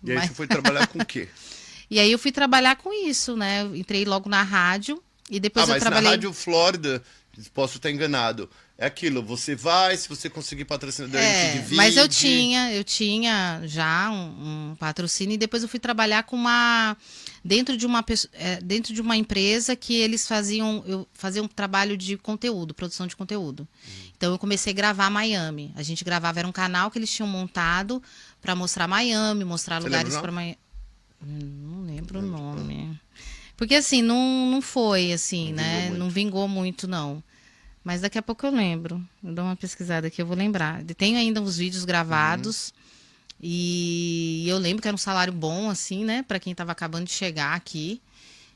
E aí você foi trabalhar com o quê? E aí eu fui trabalhar com isso, né? Eu entrei logo na rádio e depois eu Mas trabalhei... na Rádio Flórida, posso estar enganado, é aquilo, você vai, se você conseguir patrocinador, a gente divide. Mas eu tinha já um patrocínio e depois eu fui trabalhar com dentro de uma empresa que eles faziam um trabalho de conteúdo, produção de conteúdo. Então eu comecei a gravar Miami. A gente gravava, era um canal que eles tinham montado para mostrar Miami, mostrar lugares para Miami. Não lembro o nome. Porque assim, não foi assim, né? Não vingou muito, não. Mas daqui a pouco eu lembro. Eu dou uma pesquisada aqui, eu vou lembrar. Tenho ainda uns vídeos gravados. E eu lembro que era um salário bom, assim, né? Pra quem tava acabando de chegar aqui.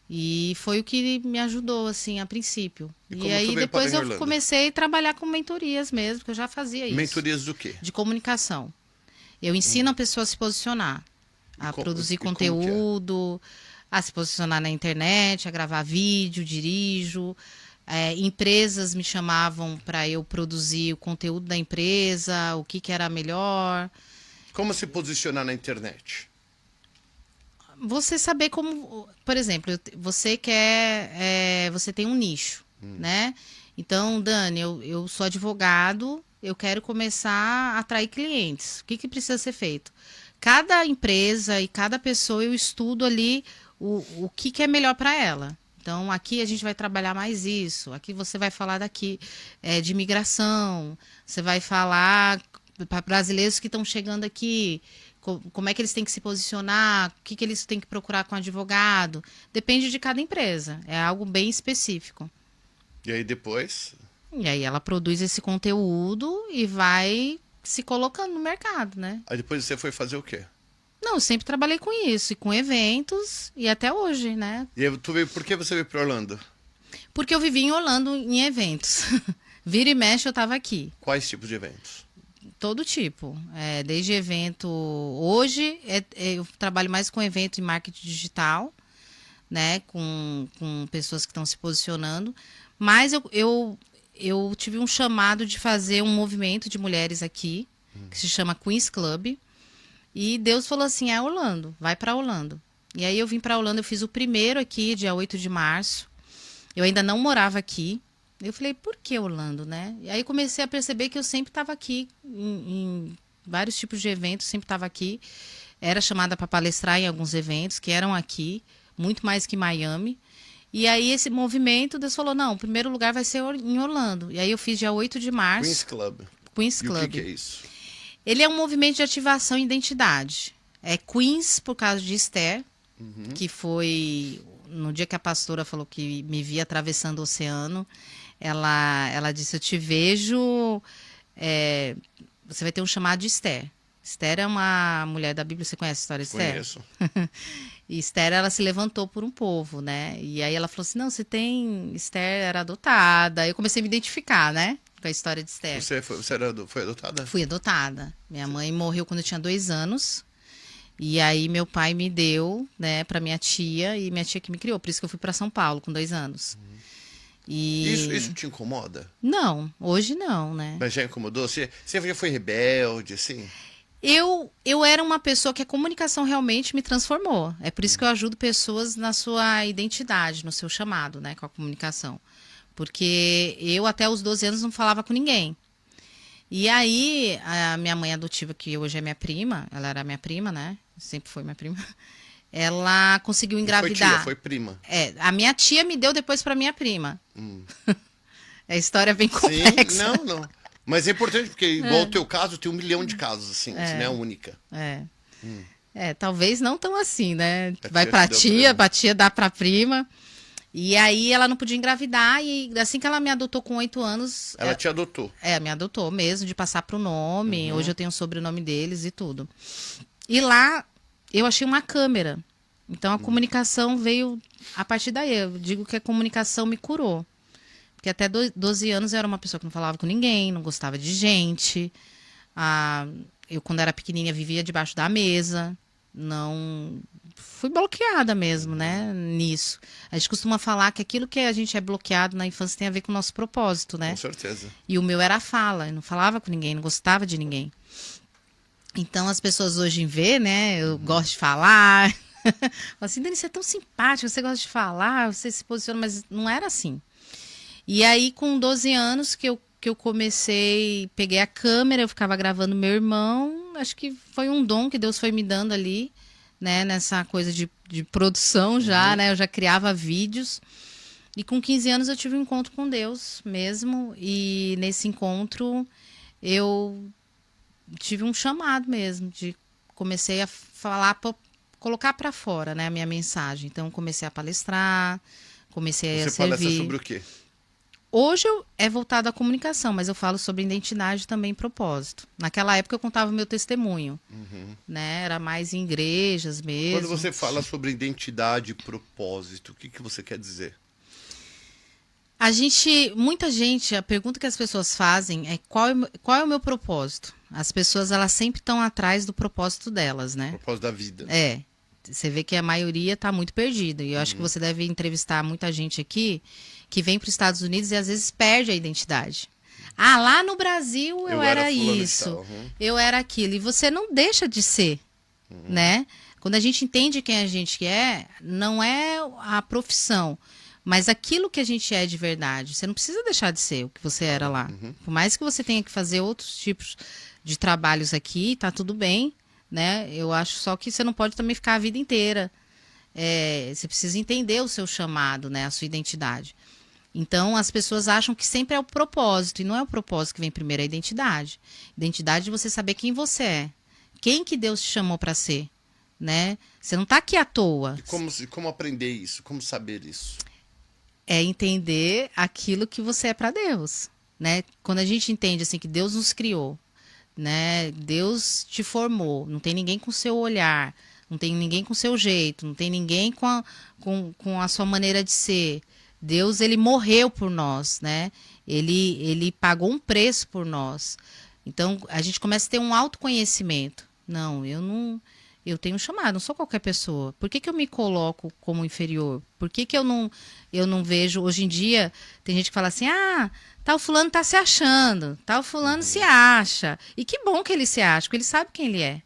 E foi o que me ajudou, assim, a princípio. E aí depois eu comecei a trabalhar com mentorias mesmo, porque eu já fazia isso. Mentorias do quê? De comunicação. Eu ensino a pessoa a se posicionar. A produzir conteúdo, a se posicionar na internet, a gravar vídeo, dirijo. Empresas me chamavam para eu produzir o conteúdo da empresa, o que era melhor. Como se posicionar na internet? Você saber como, por exemplo, você tem um nicho, né? Então, Dani, eu sou advogado, eu quero começar a atrair clientes. O que precisa ser feito? Cada empresa e cada pessoa eu estudo ali o que é melhor para ela. Então, aqui a gente vai trabalhar mais isso. Aqui você vai falar daqui de imigração. Você vai falar para brasileiros que estão chegando aqui, como é que eles têm que se posicionar, o que eles têm que procurar com advogado. Depende de cada empresa. É algo bem específico. E aí depois? E aí ela produz esse conteúdo e vai se colocando no mercado, né? Aí depois você foi fazer o quê? Não, eu sempre trabalhei com isso, e com eventos, e até hoje, né? E aí, por que você veio para Orlando? Porque eu vivi em Orlando em eventos. Vira e mexe, eu estava aqui. Quais tipos de eventos? Todo tipo. Desde evento... Hoje, eu trabalho mais com evento em marketing digital, né? Com pessoas que estão se posicionando. Mas eu tive um chamado de fazer um movimento de mulheres aqui, que se chama Queens Club. E Deus falou assim, Orlando, vai para Orlando. E aí eu vim para Orlando, eu fiz o primeiro aqui, dia 8 de março. Eu ainda não morava aqui. Eu falei, por que Orlando, né? E aí comecei a perceber que eu sempre estava aqui, em vários tipos de eventos, sempre estava aqui. Era chamada para palestrar em alguns eventos que eram aqui, muito mais que Miami. E aí esse movimento, Deus falou, não, o primeiro lugar vai ser em Orlando. E aí eu fiz dia 8 de março. Queens Club. Queens Club. E o que é isso? Ele é um movimento de ativação e identidade. É Queens por causa de Esther, que foi no dia que a pastora falou que me via atravessando o oceano. Ela disse, eu te vejo, você vai ter um chamado de Esther. Esther é uma mulher da Bíblia, você conhece a história de Esther? Conheço. E Esther, ela se levantou por um povo, né? E aí ela falou assim, não, Esther era adotada. Aí eu comecei a me identificar, né? Com a história de Esther. Você foi adotada? Fui adotada. Minha mãe morreu quando eu tinha 2 anos. E aí meu pai me deu, né, para minha tia, e minha tia que me criou. Por isso que eu fui para São Paulo com 2 anos. Isso te incomoda? Não, hoje não, né? Mas já incomodou? Você já foi rebelde, assim? Eu era uma pessoa que a comunicação realmente me transformou. É por isso que eu ajudo pessoas na sua identidade, no seu chamado, né, com a comunicação. Porque eu até os 12 anos não falava com ninguém. E aí, a minha mãe adotiva, que hoje é minha prima, ela era minha prima, né? Sempre foi minha prima. Ela conseguiu engravidar. Foi tia, foi prima. A minha tia me deu depois para minha prima. A história é bem complexa. Sim, não. Mas é importante, porque igual o teu caso, tem 1 milhão de casos, assim, você não é a única. Talvez não tão assim, né? Vai pra tia dá pra prima. E aí ela não podia engravidar, e assim que ela me adotou com 8 anos... Ela te adotou? Me adotou mesmo, de passar pro nome. Hoje eu tenho o sobrenome deles e tudo. E lá eu achei uma câmera. Então a comunicação veio a partir daí. Eu digo que a comunicação me curou. Porque até 12 anos eu era uma pessoa que não falava com ninguém, não gostava de gente. Eu, quando era pequenininha, vivia debaixo da mesa. Não... Fui bloqueada mesmo, né, nisso. A gente costuma falar que aquilo que a gente é bloqueado na infância tem a ver com o nosso propósito, né? Com certeza. E o meu era a fala, eu não falava com ninguém, não gostava de ninguém. Então as pessoas hoje vê, né? Eu gosto de falar. Falam assim, Dani, você é tão simpática, você gosta de falar, você se posiciona, mas não era assim. E aí, com 12 anos que eu comecei, peguei a câmera, eu ficava gravando meu irmão. Acho que foi um dom que Deus foi me dando ali, né? Nessa coisa de produção já, né? Eu já criava vídeos. E com 15 anos eu tive um encontro com Deus mesmo. E nesse encontro eu tive um chamado mesmo. Comecei a falar, colocar para fora, né, a minha mensagem. Então comecei a palestrar, comecei a Você palestra servir. sobre o quê? Hoje é voltado à comunicação, mas eu falo sobre identidade também e propósito. Naquela época eu contava o meu testemunho, né? Era mais em igrejas mesmo. Quando você fala sobre identidade e propósito, o que que você quer dizer? Muita gente, a pergunta que as pessoas fazem é qual é o meu propósito? As pessoas, elas sempre estão atrás do propósito delas, né? Propósito da vida. É, você vê que a maioria está muito perdida. E eu acho que você deve entrevistar muita gente aqui que vem para os Estados Unidos e às vezes perde a identidade. Ah, lá no Brasil eu era fulano de isso, tal, eu era aquilo. E você não deixa de ser, né? Quando a gente entende quem a gente é, não é a profissão, mas aquilo que a gente é de verdade. Você não precisa deixar de ser o que você era lá. Por mais que você tenha que fazer outros tipos de trabalhos aqui, tá tudo bem, né? Eu acho só que você não pode também ficar a vida inteira. Você precisa entender o seu chamado, né? A sua identidade. Então, as pessoas acham que sempre é o propósito, e não é o propósito que vem primeiro, é a identidade. Identidade de você saber quem você é. Quem que Deus te chamou para ser, né? Você não tá aqui à toa. E como aprender isso? Como saber isso? É entender aquilo que você é para Deus, né? Quando a gente entende assim que Deus nos criou, né? Deus te formou, não tem ninguém com seu olhar, não tem ninguém com seu jeito, não tem ninguém com a sua maneira de ser. Deus, ele morreu por nós, né? Ele pagou um preço por nós. Então, a gente começa a ter um autoconhecimento. Não, eu tenho um chamado, não sou qualquer pessoa. Por que eu me coloco como inferior? Por que eu não vejo... Hoje em dia, tem gente que fala assim, tal fulano tá se achando, tal fulano se acha. E que bom que ele se acha, porque ele sabe quem ele é.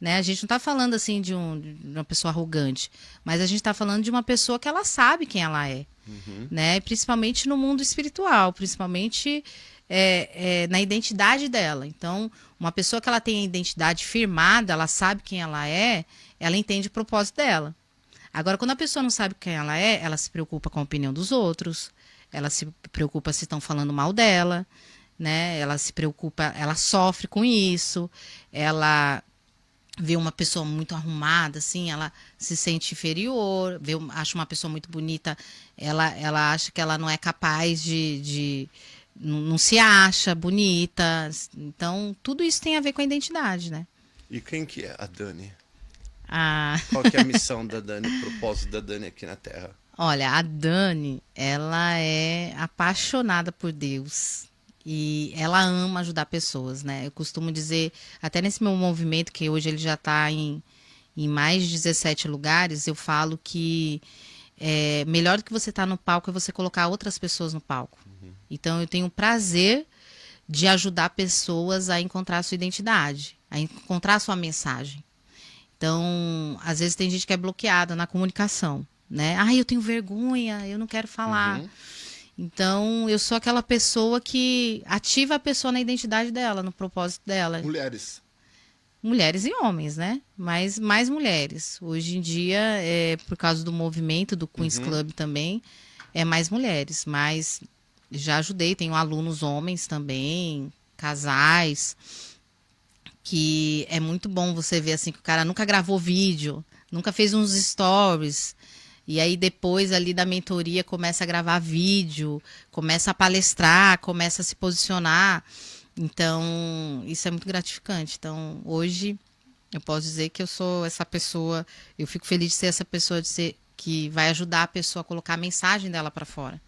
Né? A gente não está falando assim de uma pessoa arrogante, mas a gente está falando de uma pessoa que ela sabe quem ela é. Né? Principalmente no mundo espiritual, principalmente na identidade dela. Então, uma pessoa que ela tem a identidade firmada, ela sabe quem ela entende o propósito dela. Agora, quando a pessoa não sabe quem ela se preocupa com a opinião dos outros, ela se preocupa se estão falando mal dela, né? Ela se preocupa, ela sofre com isso, ela vê uma pessoa muito arrumada, assim, ela se sente inferior, acha uma pessoa muito bonita, ela acha que ela não é capaz não se acha bonita. Então, tudo isso tem a ver com a identidade, né? E quem que é a Dani? Ah, Qual que é a missão da Dani, o propósito da Dani aqui na Terra? olha, a Dani, ela é apaixonada por Deus. E ela ama ajudar pessoas, né? Eu costumo dizer, até nesse meu movimento, que hoje ele já está em mais de 17 lugares, eu falo que melhor do que você estar no palco é você colocar outras pessoas no palco. Então, eu tenho o prazer de ajudar pessoas a encontrar a sua identidade, a encontrar a sua mensagem. Então, às vezes tem gente que é bloqueada na comunicação, né? Eu tenho vergonha, eu não quero falar. Então, eu sou aquela pessoa que ativa a pessoa na identidade dela, no propósito dela. Mulheres. Mulheres e homens, né? Mas mais mulheres. Hoje em dia, por causa do movimento do Queen's Club também, é mais mulheres. Mas já ajudei, tenho alunos homens também, casais, que é muito bom você ver assim que o cara nunca gravou vídeo, nunca fez uns stories. E aí depois ali da mentoria começa a gravar vídeo, começa a palestrar, começa a se posicionar. Então, isso é muito gratificante. Então, hoje eu posso dizer que eu sou essa pessoa, eu fico feliz de ser essa pessoa, que vai ajudar a pessoa a colocar a mensagem dela para fora.